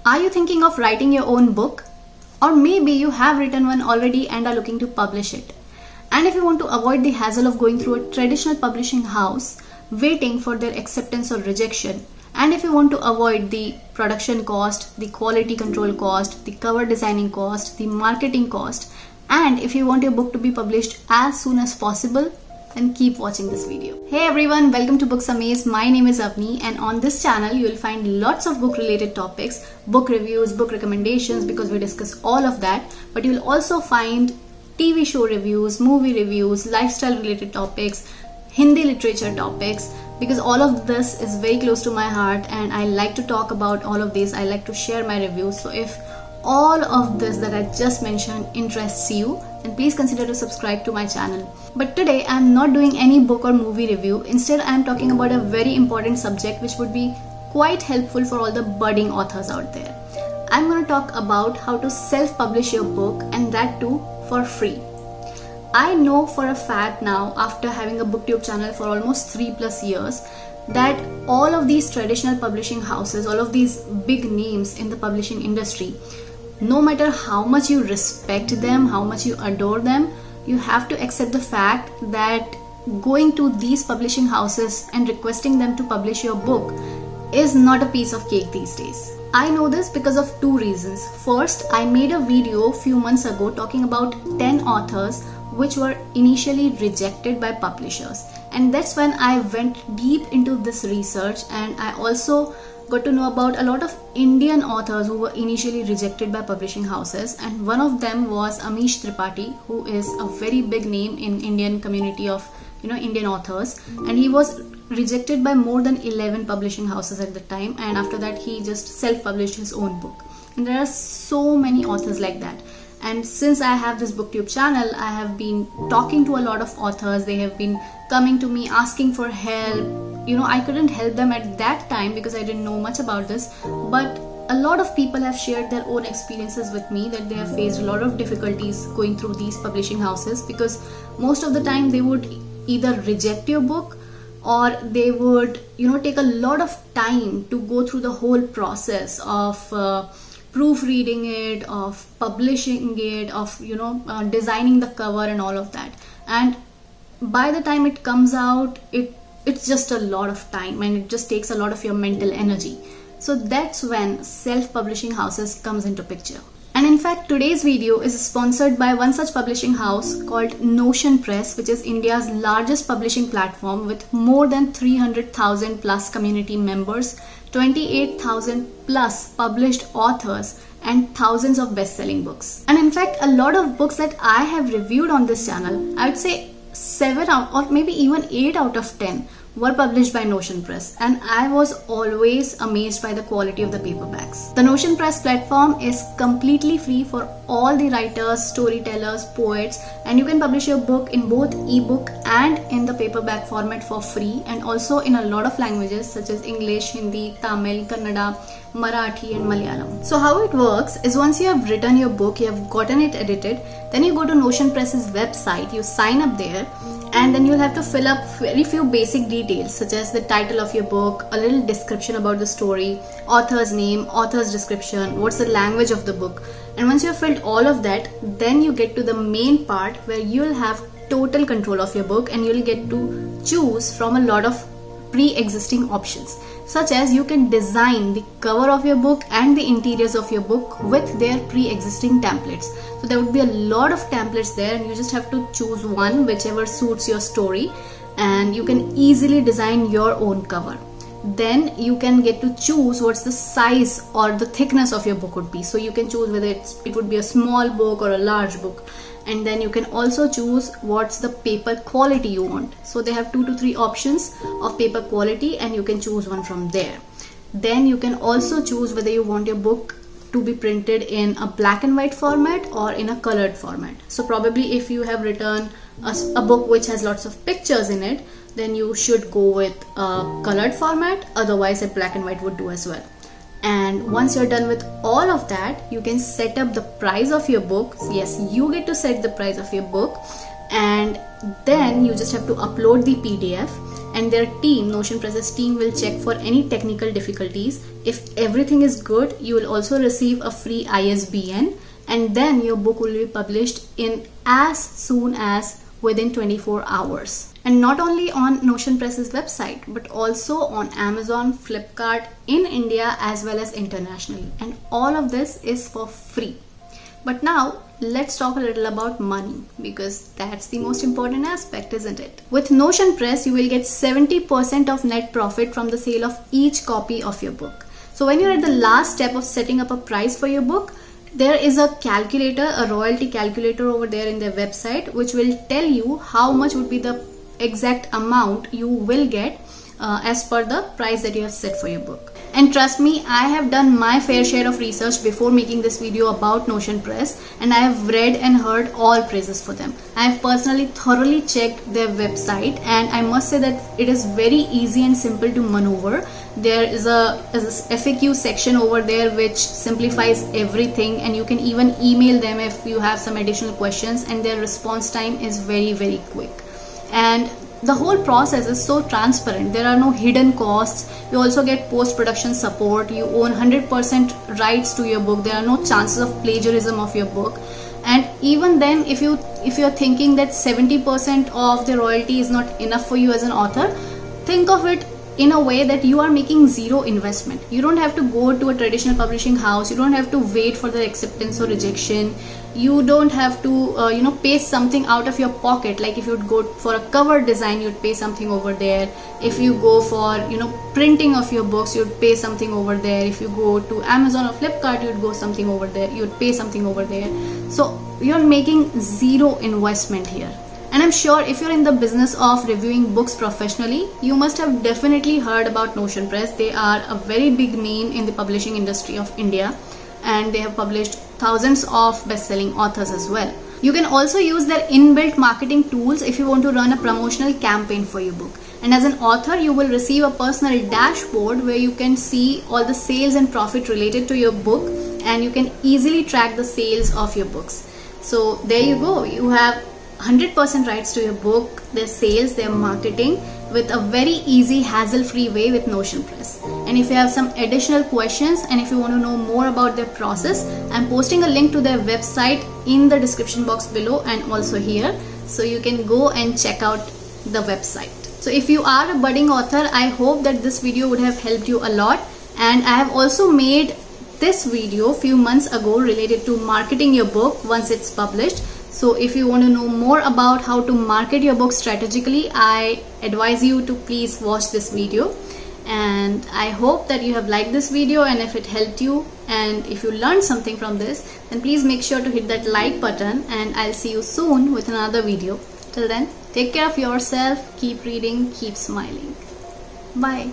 Are you thinking of writing your own book? Or maybe you have written one already and are looking to publish it. And if you want to avoid the hassle of going through a traditional publishing house, waiting for their acceptance or rejection, and if you want to avoid the production cost, the quality control cost, the cover designing cost, the marketing cost, and if you want your book to be published as soon as possible, then keep watching this video. Hey everyone, welcome to Books Amaze. My name is Avni, and on this channel you will find lots of book related topics, book reviews, book recommendations, because we discuss all of that. But you will also find TV show reviews, movie reviews, lifestyle related topics, Hindi literature topics, because all of this is very close to my heart and I like to talk about all of these. I like to share my reviews. So if all of this that I just mentioned interests you, then please consider to subscribe to my channel. But today I am not doing any book or movie review. Instead I am talking about a very important subject which would be quite helpful for all the budding authors out there. I am going to talk about how to self-publish your book, and that too for free. I know for a fact now, after having a booktube channel for almost 3+ years, that all of these traditional publishing houses, all of these big names in the publishing industry, no matter how much you respect them, how much you adore them, you have to accept the fact that going to these publishing houses and requesting them to publish your book is not a piece of cake these days. I know this because of two reasons. First, I made a video a few months ago talking about 10 authors which were initially rejected by publishers, and that's when I went deep into this research, and I also got to know about a lot of Indian authors who were initially rejected by publishing houses, and one of them was Amish Tripathi, who is a very big name in Indian community of Indian authors, and he was rejected by more than 11 publishing houses at the time, and after that he just self-published his own book. And there are so many authors like that. And since I have this booktube channel, I have been talking to a lot of authors. They have been coming to me asking for help. I couldn't help them at that time because I didn't know much about this, but a lot of people have shared their own experiences with me, that they have faced a lot of difficulties going through these publishing houses, because most of the time they would either reject your book, or they would take a lot of time to go through the whole process of proofreading it, of publishing it, of designing the cover and all of that. And by the time it comes out, it's just a lot of time, and it just takes a lot of your mental energy. So that's when self-publishing houses comes into picture. And in fact, today's video is sponsored by one such publishing house called Notion Press, which is India's largest publishing platform with more than 300,000 plus community members, 28,000 plus published authors, and thousands of best-selling books. And in fact, a lot of books that I have reviewed on this channel, I would say 7 out or maybe even 8 out of 10 were published by Notion Press, and I was always amazed by the quality of the paperbacks. The Notion Press platform is completely free for all the writers, storytellers, poets, and you can publish your book in both ebook and in the paperback format for free, and also in a lot of languages such as English, Hindi, Tamil, Kannada, Marathi and Malayalam. So how it works is, once you have written your book, you have gotten it edited, then you go to Notion Press's website, you sign up there, and then you'll have to fill up very few basic details such as the title of your book, a little description about the story, author's name, author's description, what's the language of the book. And once you have filled all of that, then you get to the main part where you'll have total control of your book, and you'll get to choose from a lot of pre-existing options, such as you can design the cover of your book and the interiors of your book with their pre-existing templates. So there would be a lot of templates there, and you just have to choose one whichever suits your story, and you can easily design your own cover. Then you can get to choose what's the size or the thickness of your book would be. So you can choose whether it would be a small book or a large book. And then you can also choose what's the paper quality you want. So they have 2 to 3 options of paper quality, and you can choose one from there. Then you can also choose whether you want your book to be printed in a black and white format or in a colored format. So probably if you have written a book which has lots of pictures in it, then you should go with a colored format, otherwise a black and white would do as well. And once you're done with all of that, you can set up the price of your book. Yes, you get to set the price of your book, and then you just have to upload the PDF, and their team, Notion Press's team, will check for any technical difficulties. If everything is good, you will also receive a free ISBN, and then your book will be published in as soon as within 24 hours. And not only on Notion Press's website, but also on Amazon, Flipkart, in India as well as internationally. And all of this is for free. But now let's talk a little about money, because that's the most important aspect, isn't it? With Notion Press, you will get 70% of net profit from the sale of each copy of your book. So when you're at the last step of setting up a price for your book, there is a calculator, a royalty calculator over there in their website, which will tell you how much would be the exact amount you will get as per the price that you have set for your book. And trust me, I have done my fair share of research before making this video about Notion Press, and I have read and heard all praises for them. I have personally thoroughly checked their website, and I must say that it is very easy and simple to maneuver. There is a FAQ section over there which simplifies everything, and you can even email them if you have some additional questions, and their response time is very quick. And the whole process is so transparent. There are no hidden costs. You also get post-production support. You own 100% rights to your book. There are no chances of plagiarism of your book. And even then, if you're thinking that 70% of the royalty is not enough for you as an author, think of it in a way that you are making zero investment. You don't have to go to a traditional publishing house. You don't have to wait for the acceptance or rejection. You don't have to pay something out of your pocket. Like if you'd go for a cover design, you'd pay something over there. If you go for printing of your books, you'd pay something over there. If you go to Amazon or Flipkart, you'd go something over there. You'd pay something over there. So you're making zero investment here. And I'm sure if you're in the business of reviewing books professionally, you must have definitely heard about Notion Press. They are a very big name in the publishing industry of India, and they have published thousands of best-selling authors as well. You can also use their inbuilt marketing tools if you want to run a promotional campaign for your book. And as an author, you will receive a personal dashboard where you can see all the sales and profit related to your book, and you can easily track the sales of your books. So there you go. You have 100% rights to your book, their sales, their marketing, with a very easy, hassle-free way with Notion Press. And if you have some additional questions, and if you want to know more about their process, I'm posting a link to their website in the description box below and also here, so you can go and check out the website. So if you are a budding author, I hope that this video would have helped you a lot. And I have also made this video a few months ago related to marketing your book once it's published. So if you want to know more about how to market your book strategically, I advise you to please watch this video. And I hope that you have liked this video, and if it helped you and if you learned something from this, then please make sure to hit that like button, and I'll see you soon with another video. Till then, take care of yourself, keep reading, keep smiling. Bye.